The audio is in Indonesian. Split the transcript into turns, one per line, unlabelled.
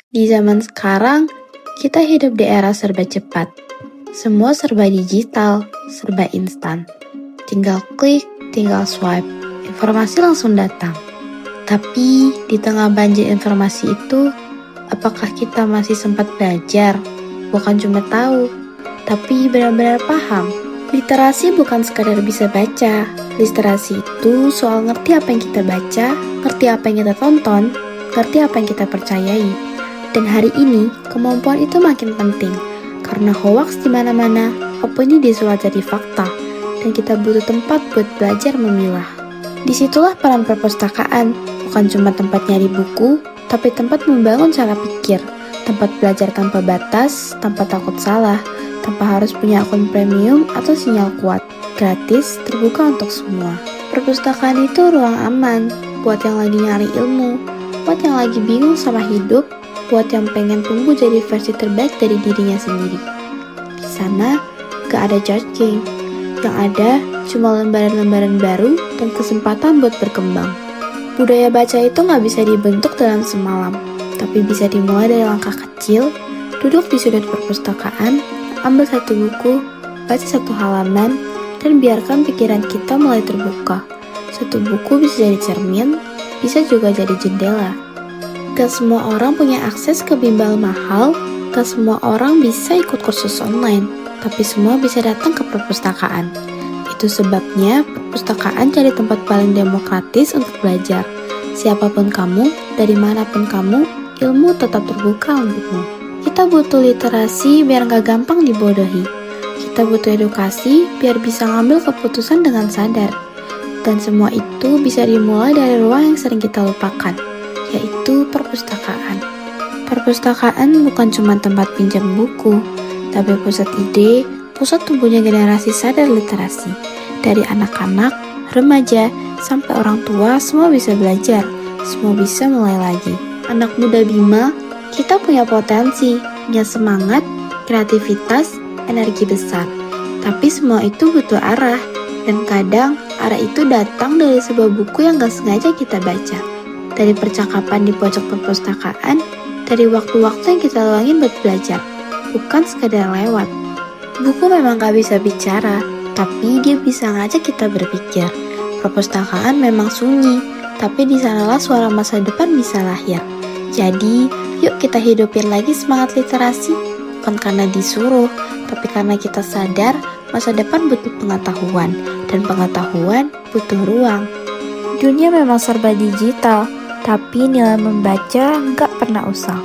Di zaman sekarang, kita hidup di era serba cepat. Semua serba digital, serba instan. Tinggal klik, tinggal swipe, informasi langsung datang. Tapi di tengah banjir informasi itu, apakah kita masih sempat belajar? Bukan cuma tahu, tapi benar-benar paham. Literasi bukan sekadar bisa baca. Literasi itu soal ngerti apa yang kita baca, ngerti apa yang kita tonton, ngerti apa yang kita percayai. Dan hari ini, kemampuan itu makin penting. Karena hoaks di mana-mana, opini disulap jadi fakta. Dan kita butuh tempat buat belajar memilah. Disitulah peran perpustakaan, bukan cuma tempat nyari buku, tapi tempat membangun cara pikir. Tempat belajar tanpa batas, tanpa takut salah, tanpa harus punya akun premium atau sinyal kuat. Gratis, terbuka untuk semua. Perpustakaan itu ruang aman, buat yang lagi nyari ilmu, buat yang lagi bingung sama hidup, buat yang pengen tumbuh jadi versi terbaik dari dirinya sendiri. Di sana, gak ada judging. Yang ada, cuma lembaran-lembaran baru dan kesempatan buat berkembang. Budaya baca itu gak bisa dibentuk dalam semalam, tapi bisa dimulai dari langkah kecil, duduk di sudut perpustakaan, ambil satu buku, baca satu halaman, dan biarkan pikiran kita mulai terbuka. Satu buku bisa jadi cermin, bisa juga jadi jendela. Gak semua orang punya akses ke bimbel mahal, gak semua orang bisa ikut kursus online, tapi semua bisa datang ke perpustakaan. Itu sebabnya perpustakaan jadi tempat paling demokratis untuk belajar. Siapapun kamu, dari manapun kamu, ilmu tetap terbuka untukmu. Kita butuh literasi biar gak gampang dibodohi. Kita butuh edukasi biar bisa ngambil keputusan dengan sadar. Dan semua itu bisa dimulai dari ruang yang sering kita lupakan, yaitu perpustakaan. Perpustakaan bukan cuma tempat pinjam buku, tapi pusat ide, pusat tumbuhnya generasi sadar literasi. Dari anak-anak, remaja, sampai orang tua, semua bisa belajar, semua bisa mulai lagi. Anak muda Bima, kita punya potensi, punya semangat, kreativitas, energi besar. Tapi semua itu butuh arah, dan kadang arah itu datang dari sebuah buku yang gak sengaja kita baca. Dari percakapan di pojok perpustakaan, dari waktu-waktu yang kita luangin buat belajar, bukan sekadar lewat. Buku memang gak bisa bicara, tapi dia bisa ngajak kita berpikir. Perpustakaan memang sunyi, tapi di sanalah suara masa depan bisa lahir. Jadi, yuk kita hidupin lagi semangat literasi, bukan karena disuruh, tapi karena kita sadar masa depan butuh pengetahuan, dan pengetahuan butuh ruang. Dunia memang serba digital, tapi nilai membaca nggak pernah usang.